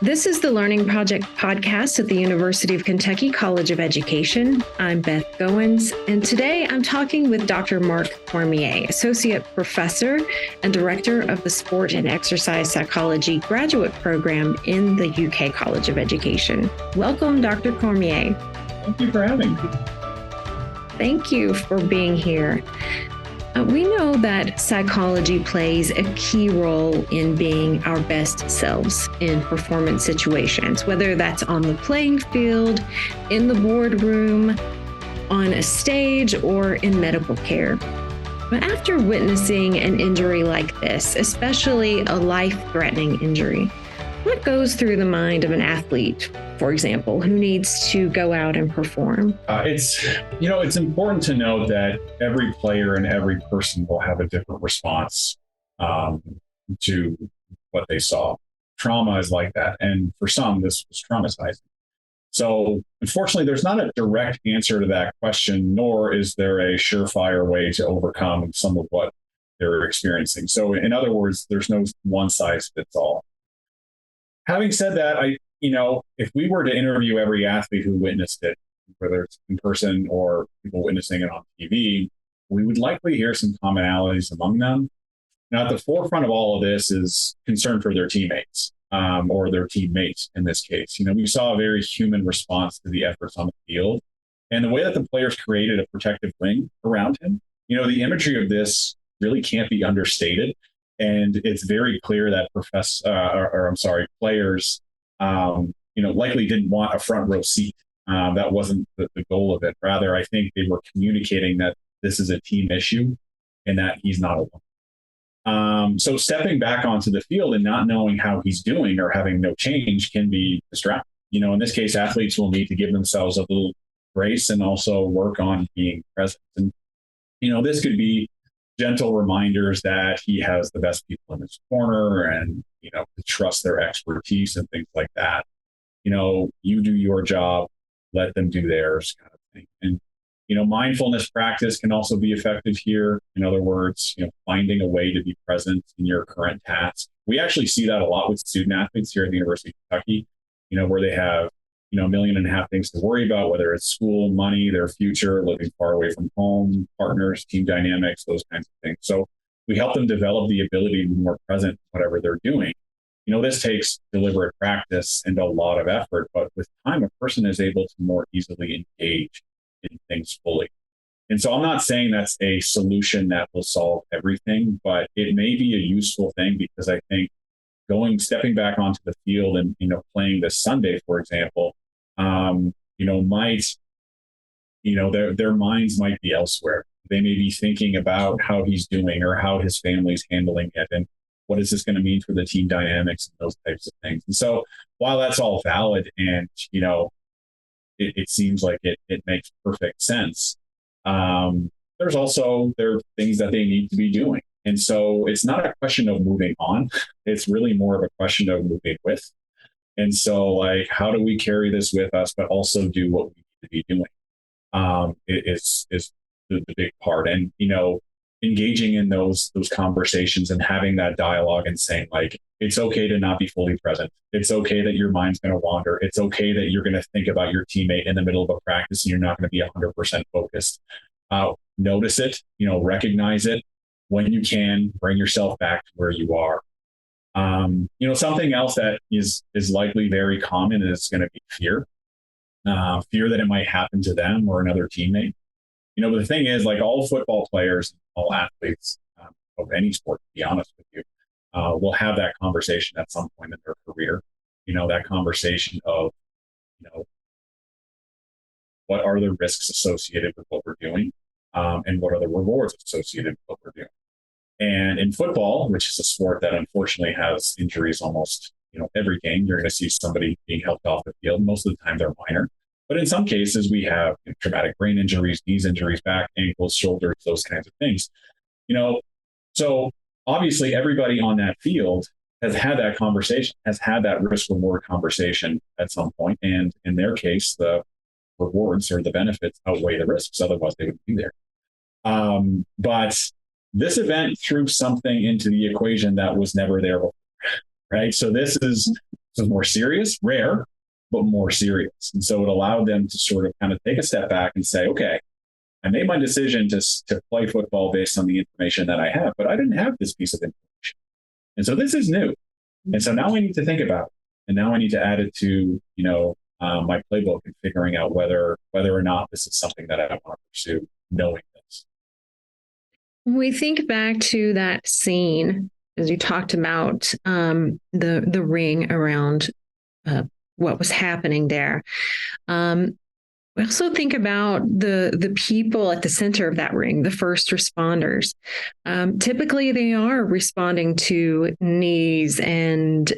This is the Learning Project podcast at the University of Kentucky College of Education. I'm Beth Goins, and today I'm talking with Dr. Mark Cormier, Associate Professor and Director of the Sport and Exercise Psychology Graduate Program in the UK College of Education. Welcome, Dr. Cormier. Thank you for having me. Thank you for being here. We know that psychology plays a key role in being our best selves in performance situations, whether that's on the playing field, in the boardroom, on a stage, or in medical care. But after witnessing an injury like this, especially a life-threatening injury, what goes through the mind of an athlete, for example, who needs to go out and perform? It's important to note that every player and every person will have a different response to what they saw. Trauma is like that. And for some, this was traumatizing. So unfortunately, there's not a direct answer to that question, nor is there a surefire way to overcome some of what they're experiencing. So in other words, there's no one size fits all. Having said that, if we were to interview every athlete who witnessed it, whether it's in person or people witnessing it on TV, we would likely hear some commonalities among them. Now, at the forefront of all of this is concern for their teammates or their teammates in this case. We saw a very human response to the efforts on the field and the way that the players created a protective ring around him. The imagery of this really can't be understated. And it's very clear that players, likely didn't want a front row seat. That wasn't the goal of it. Rather, I think they were communicating that this is a team issue and that he's not alone. So stepping back onto the field and not knowing how he's doing or having no change can be distracting. In this case, athletes will need to give themselves a little grace and also work on being present. And, this could be gentle reminders that he has the best people in his corner and, to trust their expertise and things like that. You do your job, let them do theirs kind of thing. And, mindfulness practice can also be effective here. In other words, finding a way to be present in your current task. We actually see that a lot with student athletes here at the University of Kentucky, where they have, 1.5 million things to worry about, whether it's school, money, their future, living far away from home, partners, team dynamics, those kinds of things. So we help them develop the ability to be more present in whatever they're doing. This takes deliberate practice and a lot of effort, but with time, a person is able to more easily engage in things fully. And so I'm not saying that's a solution that will solve everything, but it may be a useful thing because I think stepping back onto the field and, playing this Sunday, for example, their minds might be elsewhere. They may be thinking about how he's doing or how his family's handling it. And what is this going to mean for the team dynamics and those types of things? And so while that's all valid and, it seems like it makes perfect sense, there are things that they need to be doing. And so it's not a question of moving on. It's really more of a question of moving with. And so how do we carry this with us, but also do what we need to be doing? Is the big part. And, engaging in those conversations and having that dialogue and saying it's okay to not be fully present. It's okay that your mind's going to wander. It's okay that you're going to think about your teammate in the middle of a practice and you're not going to be 100% focused. Notice it, recognize it. When you can, bring yourself back to where you are. Something else that is likely very common is going to be fear. Fear that it might happen to them or another teammate. But the thing is, all football players, all athletes of any sport, to be honest with you, will have that conversation at some point in their career. That conversation of, what are the risks associated with what we're doing, and what are the rewards associated with what we're doing. And in football, which is a sport that unfortunately has injuries almost, every game, you're going to see somebody being helped off the field. Most of the time they're minor. But in some cases, we have traumatic brain injuries, knees injuries, back, ankles, shoulders, those kinds of things. So obviously everybody on that field has had that conversation, has had that risk reward conversation at some point. And in their case, the rewards or the benefits outweigh the risks. Otherwise, they wouldn't be there. But this event threw something into the equation that was never there before, right? So this is So more serious, rare, but more serious. And so it allowed them to sort of kind of take a step back and say, okay, I made my decision to play football based on the information that I have, but I didn't have this piece of information. And so this is new. And so now I need to think about it. And now I need to add it to, my playbook and figuring out whether or not this is something that I want to pursue, knowing this. When we think back to that scene, as you talked about the ring around what was happening there. We also think about the people at the center of that ring, the first responders. Typically, they are responding to knees and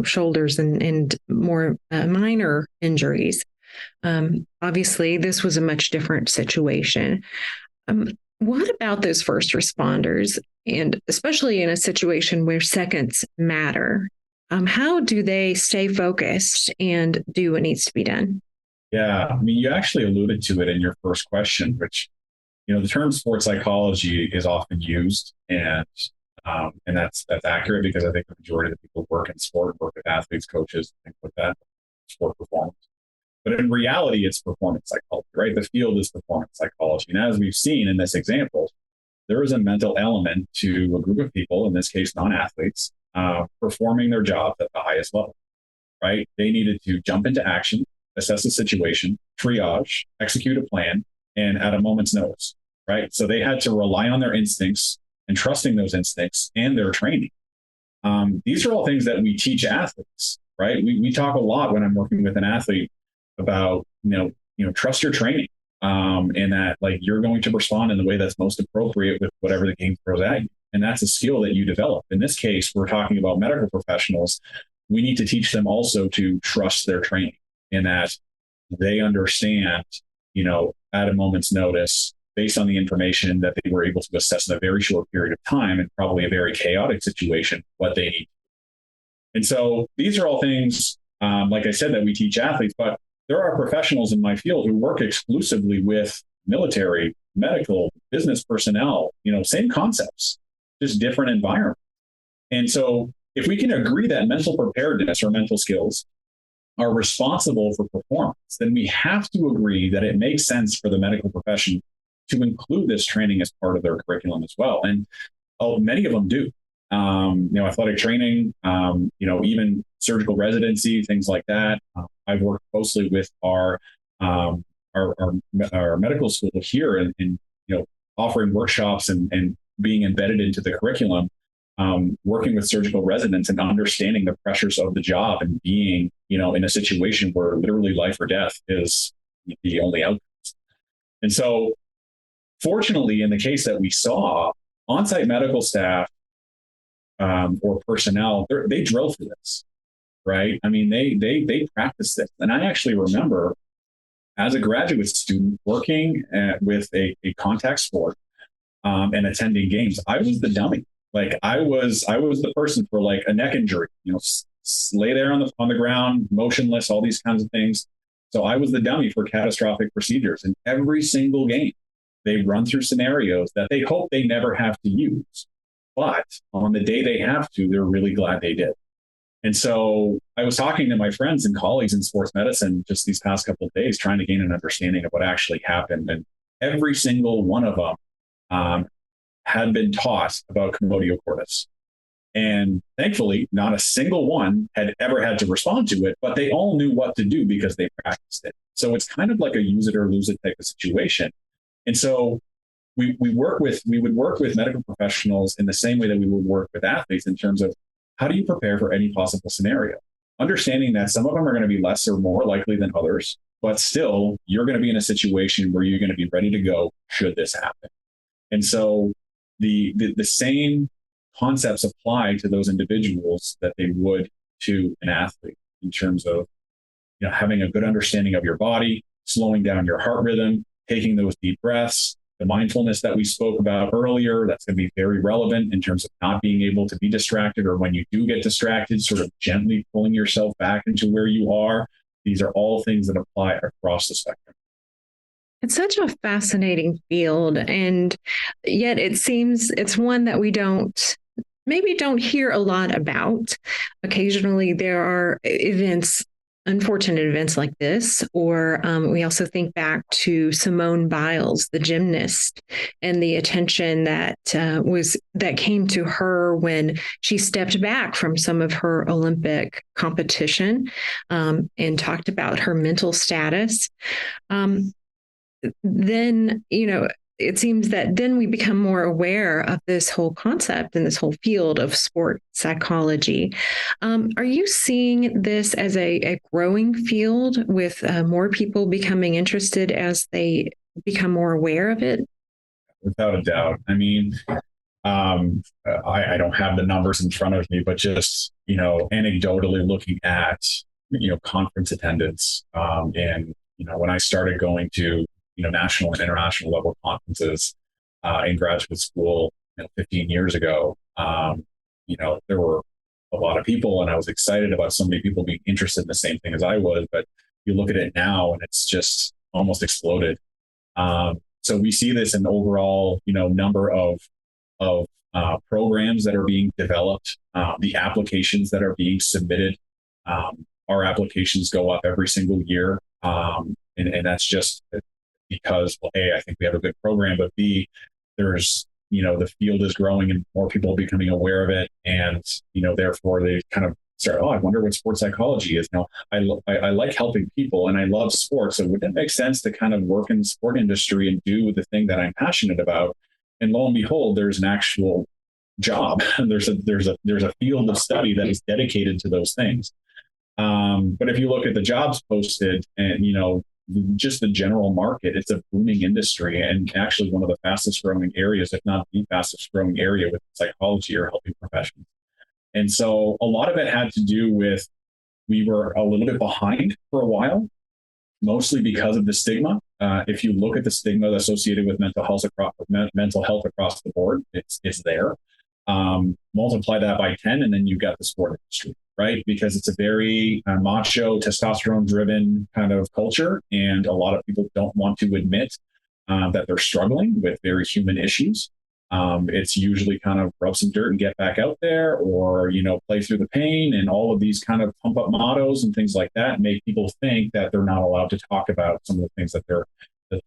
shoulders and more minor injuries. Obviously, this was a much different situation. What about those first responders, and especially in a situation where seconds matter? How do they stay focused and do what needs to be done? Yeah, I mean, you actually alluded to it in your first question, which, the term sports psychology is often used, and that's accurate because I think the majority of the people who work in sport, work with athletes, coaches, things like that, sport performance. But in reality, it's performance psychology, right? The field is performance psychology. And as we've seen in this example, there is a mental element to a group of people, in this case, non-athletes, performing their job at the highest level, right? They needed to jump into action, assess the situation, triage, execute a plan, and at a moment's notice, right? So they had to rely on their instincts and trusting those instincts and their training. These are all things that we teach athletes, right? We talk a lot when I'm working with an athlete about, trust your training, and that like you're going to respond in the way that's most appropriate with whatever the game throws at you. And that's a skill that you develop. In this case, we're talking about medical professionals. We need to teach them also to trust their training, in that they understand, at a moment's notice, based on the information that they were able to assess in a very short period of time and probably a very chaotic situation, what they need. And so these are all things, like I said, that we teach athletes, but there are professionals in my field who work exclusively with military, medical, business personnel, same concepts, just different environment. And so if we can agree that mental preparedness or mental skills are responsible for performance, then we have to agree that it makes sense for the medical profession to include this training as part of their curriculum as well. And many of them do. Athletic training, even surgical residency, things like that. I've worked closely with our medical school here in offering workshops and being embedded into the curriculum, working with surgical residents and understanding the pressures of the job and being, in a situation where literally life or death is the only outcome. And so fortunately, in the case that we saw, on-site medical staff or personnel, they drill for this, right? I mean, they practice this. And I actually remember as a graduate student working with a contact sport and attending games, I was the dummy. Like I was the person for like a neck injury, lay there on the ground, motionless, all these kinds of things. So I was the dummy for catastrophic procedures. And every single game, they run through scenarios that they hope they never have to use. But on the day they have to, they're really glad they did. And so I was talking to my friends and colleagues in sports medicine just these past couple of days, trying to gain an understanding of what actually happened. And every single one of them had been taught about commotio cordis. And thankfully, not a single one had ever had to respond to it, but they all knew what to do because they practiced it. So it's kind of like a use it or lose it type of situation. And so we would work with medical professionals in the same way that we would work with athletes in terms of how do you prepare for any possible scenario? Understanding that some of them are going to be less or more likely than others, but still you're going to be in a situation where you're going to be ready to go should this happen. And so the same concepts apply to those individuals that they would to an athlete in terms of having a good understanding of your body, slowing down your heart rhythm, taking those deep breaths, the mindfulness that we spoke about earlier, that's going to be very relevant in terms of not being able to be distracted, or when you do get distracted, sort of gently pulling yourself back into where you are. These are all things that apply across the spectrum. It's such a fascinating field, and yet it seems it's one that we don't maybe don't hear a lot about. Occasionally, there are events, unfortunate events like this, or we also think back to Simone Biles, the gymnast, and the attention that came to her when she stepped back from some of her Olympic competition, and talked about her mental status. Um, then, it seems that then we become more aware of this whole concept and this whole field of sport psychology. Are you seeing this as a growing field with more people becoming interested as they become more aware of it? Without a doubt. I mean, I don't have the numbers in front of me, but just, anecdotally looking at, conference attendance, and, when I started going to, national and international level conferences in graduate school 15 years ago, there were a lot of people, and I was excited about so many people being interested in the same thing as I was. But you look at it now, and it's just almost exploded. So we see this in overall, number of programs that are being developed, the applications that are being submitted. Our applications go up every single year, and that's just because, well, A, I think we have a good program, but B, there's, the field is growing and more people are becoming aware of it. And, therefore they kind of start, I wonder what sports psychology is. I like helping people and I love sports. So would it make sense to kind of work in the sport industry and do the thing that I'm passionate about? And lo and behold, there's an actual job. there's a field of study that is dedicated to those things. But if you look at the jobs posted and, just the general market, it's a booming industry and actually one of the fastest growing areas, if not the fastest growing area with psychology or helping professions. And so a lot of it had to do with, we were a little bit behind for a while, mostly because of the stigma. If you look at the stigma associated with mental health across the board, it's there. Multiply that by 10, and then you've got the sport industry, right? Because it's a very macho, testosterone-driven kind of culture, and a lot of people don't want to admit that they're struggling with very human issues. It's usually kind of rub some dirt and get back out there, or play through the pain, and all of these kind of pump up mottos and things like that make people think that they're not allowed to talk about some of the things that they're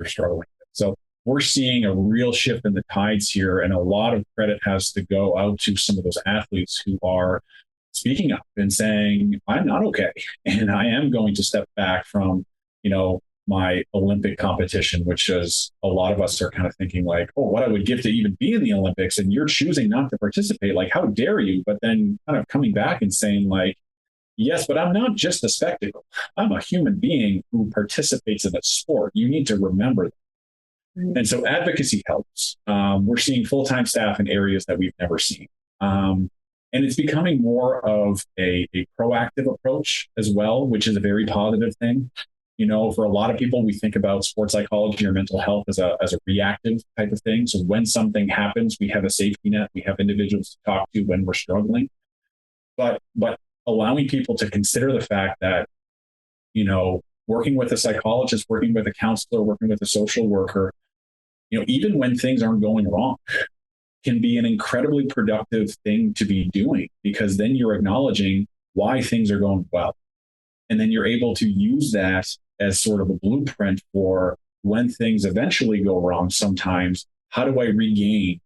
struggling with. So we're seeing a real shift in the tides here, and a lot of credit has to go out to some of those athletes who are speaking up and saying, I'm not okay, and I am going to step back from, my Olympic competition, which is, a lot of us are kind of thinking like, oh, what I would give to even be in the Olympics, and you're choosing not to participate. Like, how dare you? But then kind of coming back and saying like, yes, but I'm not just a spectacle. I'm a human being who participates in a sport. You need to remember that. And so advocacy helps. We're seeing full-time staff in areas that we've never seen. And it's becoming more of a proactive approach as well, which is a very positive thing. For a lot of people, we think about sports psychology or mental health as a reactive type of thing. So when something happens, we have a safety net. We have individuals to talk to when we're struggling. But allowing people to consider the fact that, working with a psychologist, working with a counselor, working with a social worker, even when things aren't going wrong, can be an incredibly productive thing to be doing, because then you're acknowledging why things are going well. And then you're able to use that as sort of a blueprint for when things eventually go wrong sometimes, how do I regain,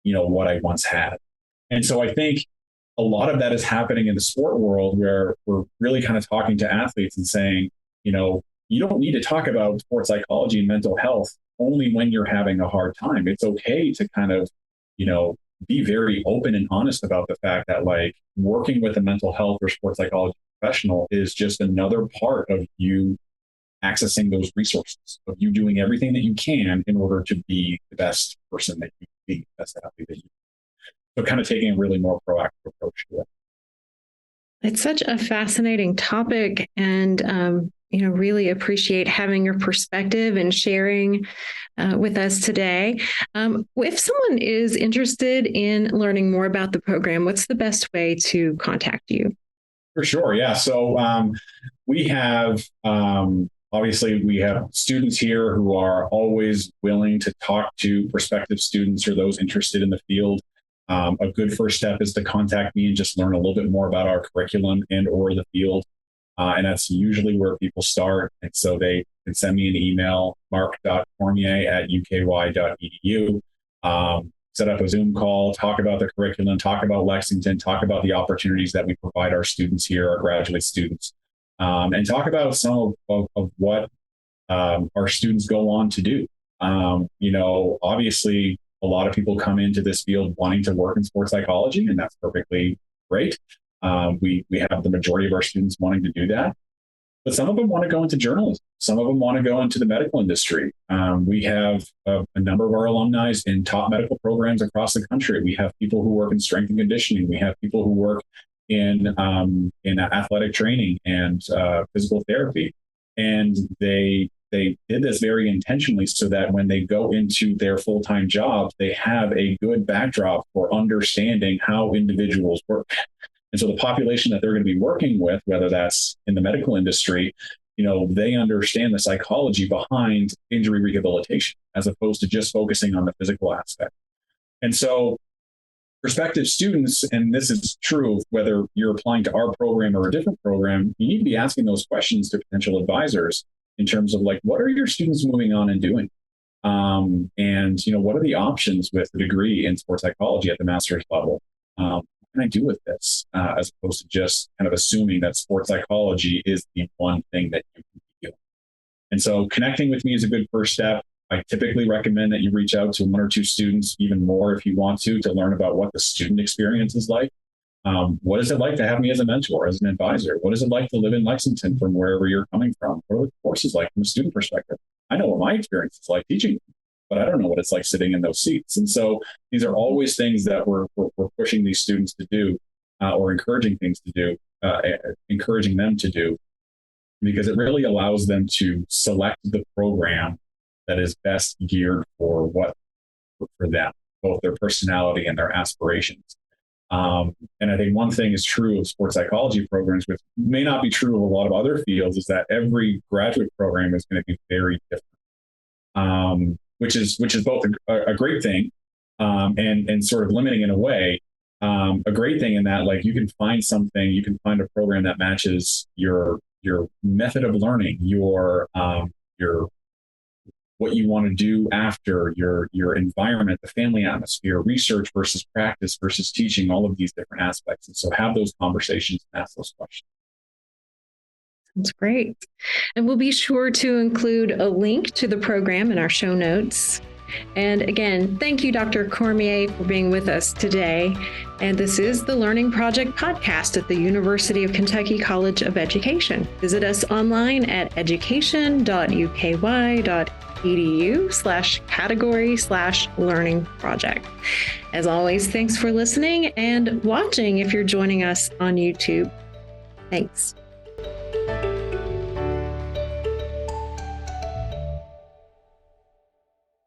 what I once had? And so I think a lot of that is happening in the sport world, where we're really kind of talking to athletes and saying, you don't need to talk about sports psychology and mental health only when you're having a hard time. It's okay to kind of, be very open and honest about the fact that like working with a mental health or sports psychology professional is just another part of you accessing those resources, of you doing everything that you can in order to be the best person that you can be, the best athlete that you can. So kind of taking a really more proactive approach to it. It's such a fascinating topic, and really appreciate having your perspective and sharing with us today. If someone is interested in learning more about the program, what's the best way to contact you? For sure, yeah. So we have obviously we have students here who are always willing to talk to prospective students or those interested in the field. A good first step is to contact me and just learn a little bit more about our curriculum and or the field. And that's usually where people start. And so they can send me an email, mark.cormier@uky.edu. Set up a Zoom call, talk about the curriculum, talk about Lexington, talk about the opportunities that we provide our students here, our graduate students, and talk about some of what our students go on to do. Obviously, a lot of people come into this field wanting to work in sports psychology, and that's perfectly great. We have the majority of our students wanting to do that. But some of them want to go into journalism. Some of them want to go into the medical industry. We have a number of our alumni in top medical programs across the country. We have people who work in strength and conditioning. We have people who work in athletic training and physical therapy. And they did this very intentionally so that when they go into their full-time jobs, they have a good backdrop for understanding how individuals work. And so the population that they're going to be working with, whether that's in the medical industry, they understand the psychology behind injury rehabilitation as opposed to just focusing on the physical aspect. And so prospective students, and this is true whether you're applying to our program or a different program, you need to be asking those questions to potential advisors in terms of what are your students moving on and doing? And what are the options with a degree in sports psychology at the master's level? What can I do with this? As opposed to just kind of assuming that sports psychology is the one thing that you can do. And so connecting with me is a good first step. I typically recommend that you reach out to one or two students, even more if you want to learn about what the student experience is like. What is it like to have me as a mentor, as an advisor? What is it like to live in Lexington from wherever you're coming from? What are the courses like from a student perspective? I know what my experience is like teaching, but I don't know what it's like sitting in those seats. And so these are always things that we're pushing these students to do, or encouraging them to do, because it really allows them to select the program that is best geared for them, both their personality and their aspirations. And I think one thing is true of sports psychology programs, which may not be true of a lot of other fields, is that every graduate program is going to be very different, which is both a great thing and sort of limiting in a way. A great thing in that, you can find a program that matches your method of learning, your what you want to do after, your environment, the family atmosphere, research versus practice versus teaching, all of these different aspects. And so have those conversations and ask those questions. That's great. And we'll be sure to include a link to the program in our show notes. And again, thank you, Dr. Cormier, for being with us today. And this is the Learning Project podcast at the University of Kentucky College of Education. Visit us online at education.uky.edu/category/learning project. As always, thanks for listening and watching if you're joining us on YouTube. Thanks.